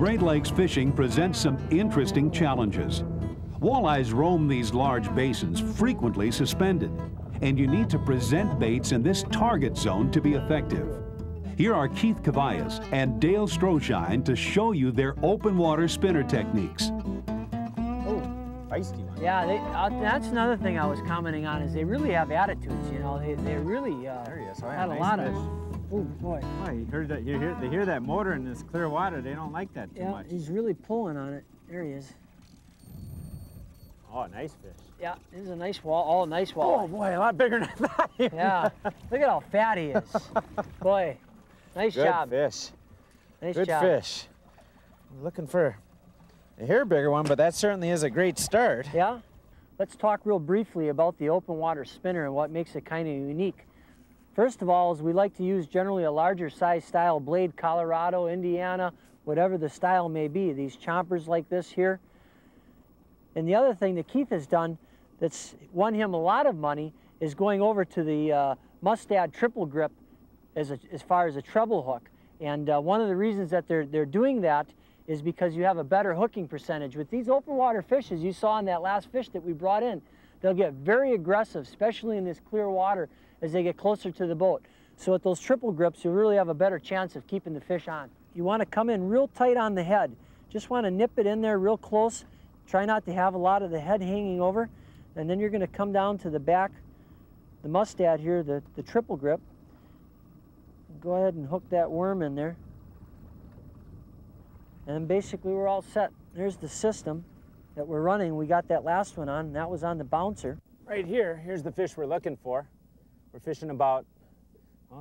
Great Lakes fishing presents some interesting challenges. Walleyes roam these large basins, frequently suspended, and you need to present baits in this target zone to be effective. Here are Keith Tobias and Dale Stroshine to show you their open water spinner techniques. Oh, feisty one. Yeah, that's another thing I was commenting on, is they really have attitudes, you know. They really there he is. Oh, yeah, had a nice lot fish. of. Oh boy. Oh, you heard that? They hear that motor in this clear water. They don't like that too much. Yeah, he's really pulling on it. There he is. Oh, nice fish. Yeah, this is a nice wall. Oh, nice wall. Oh boy, a lot bigger than I thought. Yeah, look at how fat he is. Boy, nice job. Good fish. Nice Good job. fish. I'm looking for a hair bigger one, but that certainly is a great start. Yeah. Let's talk real briefly about the open water spinner and what makes it kind of unique. First of all, is we like to use generally a larger size style blade, Colorado, Indiana, whatever the style may be. These chompers like this here. And the other thing that Keith has done that's won him a lot of money is going over to the Mustad triple grip as far as a treble hook. And one of the reasons that they're doing that is because you have a better hooking percentage. With these open water fish, as you saw in that last fish that we brought in, they'll get very aggressive, especially in this clear water as they get closer to the boat. So with those triple grips, you'll really have a better chance of keeping the fish on. You want to come in real tight on the head. Just want to nip it in there real close. Try not to have a lot of the head hanging over. And then you're going to come down to the back, the Mustad here, the triple grip. Go ahead and hook that worm in there. And basically we're all set. There's the system that we're running. We got that last one on, and that was on the bouncer. Right here, here's the fish we're looking for. We're fishing about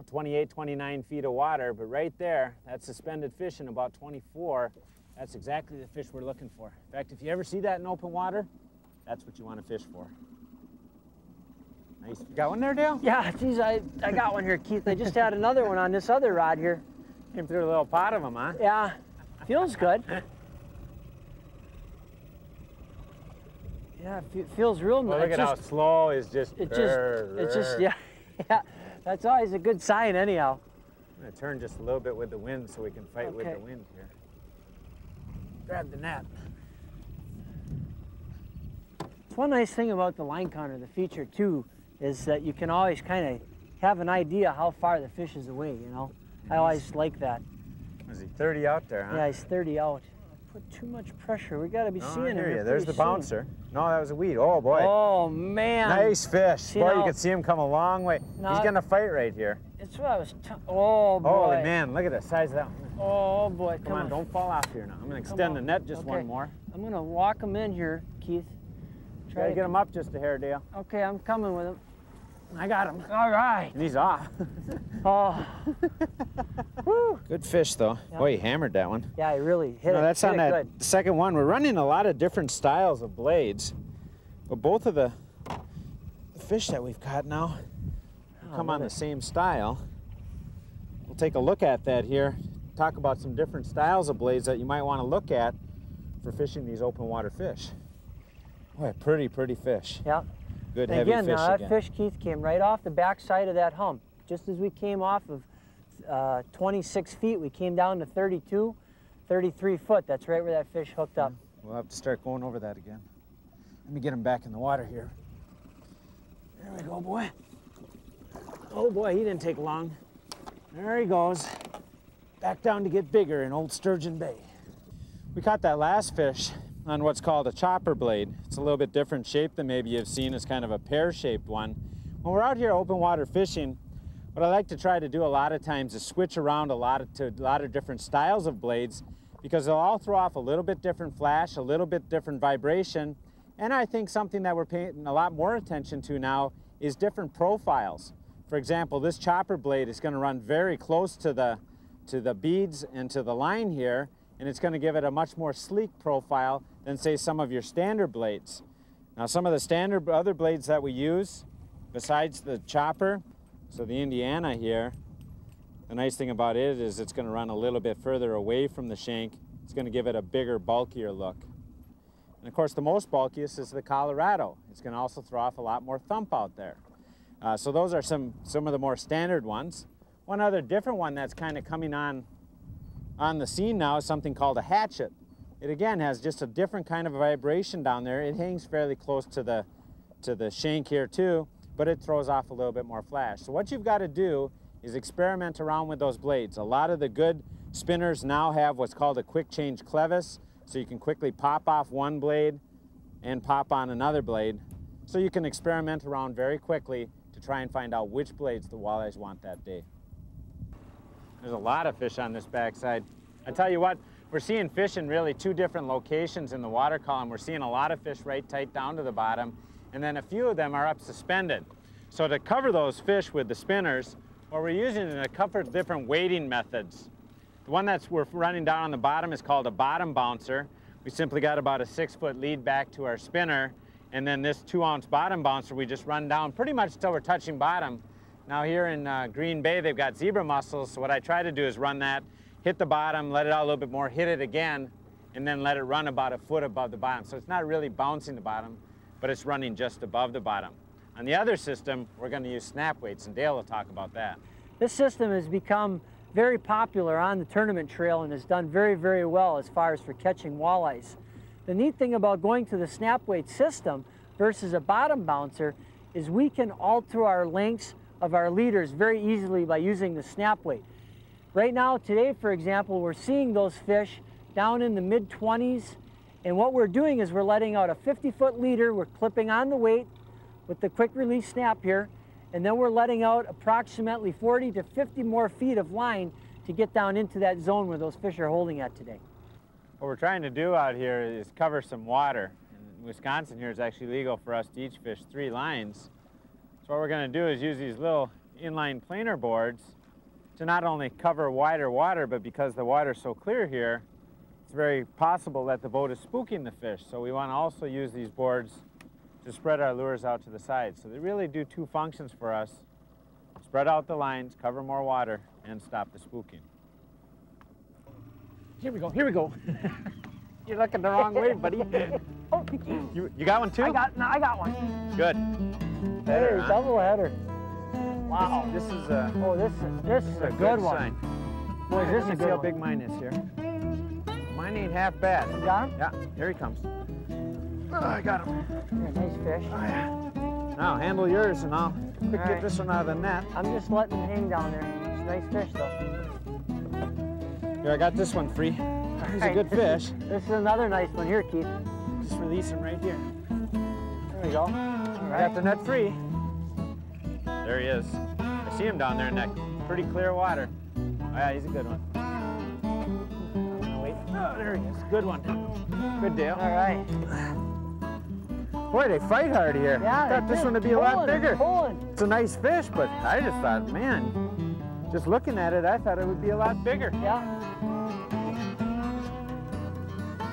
28, 29 feet of water, but right there, that suspended fish in about 24, that's exactly the fish we're looking for. In fact, if you ever see that in open water, that's what you want to fish for. Nice. You got one there, Dale? Yeah, geez, I got one here, Keith. I just had another one on this other rod here. Came through a little pot of them, huh? Yeah, feels good. Yeah, it feels real nice. Well, look at how slow it's just. Yeah, yeah. That's always a good sign, anyhow. I'm gonna turn just a little bit with the wind so we can fight with the wind here. Grab the net. It's one nice thing about the line counter, the feature too, is that you can always kind of have an idea how far the fish is away, you know? I always like that. Was he 30 out there, huh? Yeah, he's 30 out. Put too much pressure. We got to be seeing him. There's the bouncer. No, that was a weed. Oh, boy. Oh, man. Nice fish. See, boy, now, you can see him come a long way. He's going to fight right here. That's what I was oh, boy. Holy man, look at the size of that one. Oh, boy. Come on, don't fall off here now. I'm going to extend the net just one more. I'm going to walk him in here, Keith. Try to get him up just a hair, Dale. Okay, I'm coming with him. I got him. All right. And he's off. Oh. Woo. Good fish, though. Yeah. Boy, he hammered that one. Yeah, he really hit it. That's on that second one. We're running a lot of different styles of blades, but both of the fish that we've caught now come on the same style. We'll take a look at that here, talk about some different styles of blades that you might want to look at for fishing these open water fish. Boy, pretty fish. Yeah. Good heavy fish again. That fish, Keith, came right off the back side of that hump. Just as we came off of 26 feet, we came down to 32, 33 foot. That's right where that fish hooked up. We'll have to start going over that again. Let me get him back in the water here. There we go, boy. Oh boy, he didn't take long. There he goes. Back down to get bigger in Old Sturgeon Bay. We caught that last fish on what's called a chopper blade. It's a little bit different shape than maybe you've seen. It's kind of a pear-shaped one. When we're out here open water fishing, what I like to try to do a lot of times is switch around to a lot of different styles of blades, because they'll all throw off a little bit different flash, a little bit different vibration, and I think something that we're paying a lot more attention to now is different profiles. For example, this chopper blade is going to run very close to the beads and to the line here, and it's going to give it a much more sleek profile than, say, some of your standard blades. Now, some of the standard other blades that we use, besides the chopper, so the Indiana here, the nice thing about it is it's going to run a little bit further away from the shank. It's going to give it a bigger, bulkier look. And of course, the most bulkiest is the Colorado. It's going to also throw off a lot more thump out there. So those are some of the more standard ones. One other different one that's kind of coming on on the scene now is something called a hatchet. It again has just a different kind of vibration down there. It hangs fairly close to the shank here too, but it throws off a little bit more flash. So what you've got to do is experiment around with those blades. A lot of the good spinners now have what's called a quick change clevis, so you can quickly pop off one blade and pop on another blade. So you can experiment around very quickly to try and find out which blades the walleyes want that day. There's a lot of fish on this backside. I tell you what, we're seeing fish in really two different locations in the water column. We're seeing a lot of fish right tight down to the bottom, and then a few of them are up suspended. So to cover those fish with the spinners, what we're using is a couple of different weighting methods. The one we're running down on the bottom is called a bottom bouncer. We simply got about a 6-foot lead back to our spinner, and then this 2-ounce bottom bouncer we just run down pretty much till we're touching bottom. Now here in Green Bay, they've got zebra mussels, so what I try to do is run that, hit the bottom, let it out a little bit more, hit it again, and then let it run about a foot above the bottom. So it's not really bouncing the bottom, but it's running just above the bottom. On the other system, we're going to use snap weights, and Dale will talk about that. This system has become very popular on the tournament trail and has done very, very well as far as for catching walleyes. The neat thing about going to the snap weight system versus a bottom bouncer is we can alter our lengths of our leaders very easily by using the snap weight. Right now, today, for example, we're seeing those fish down in the mid-20s, and what we're doing is we're letting out a 50-foot leader, we're clipping on the weight with the quick release snap here, and then we're letting out approximately 40 to 50 more feet of line to get down into that zone where those fish are holding at today. What we're trying to do out here is cover some water. In Wisconsin here, it's actually legal for us to each fish 3 lines. So what we're going to do is use these little inline planer boards to not only cover wider water, but because the water's so clear here, it's very possible that the boat is spooking the fish. So we want to also use these boards to spread our lures out to the side. So they really do 2 functions for us: spread out the lines, cover more water, and stop the spooking. Here we go, here we go. You're looking the wrong way, buddy. Oh, you got one too? I got one. Good. Header, huh? double header. Wow. This is this is a good one. sign. Boy, this is a See good how one. big mine is here. Mine ain't half bad. You got him? Yeah, here he comes. Oh, I got him. Yeah, nice fish. Oh, yeah. Now handle yours and I'll quick All get right. this one out of the net. I'm just letting him hang down there. It's a nice fish though. Here, I got this one free. He's a Right, good fish. This is another nice one here, Keith. Just release him right here. There we go. All Got the net free. There he is. I see him down there in that pretty clear water. Oh yeah, he's a good one. I'm gonna wait. Oh, there he is. Good one. Good Dale. All right. Boy, they fight hard here. Yeah, I thought this one would be a lot bigger. It's a nice fish, but I just thought, man, just looking at it, I thought it would be a lot bigger. Yeah.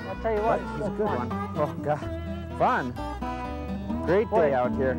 I'll tell you what, But he's a good one. Oh, God. Fun. Great day out here.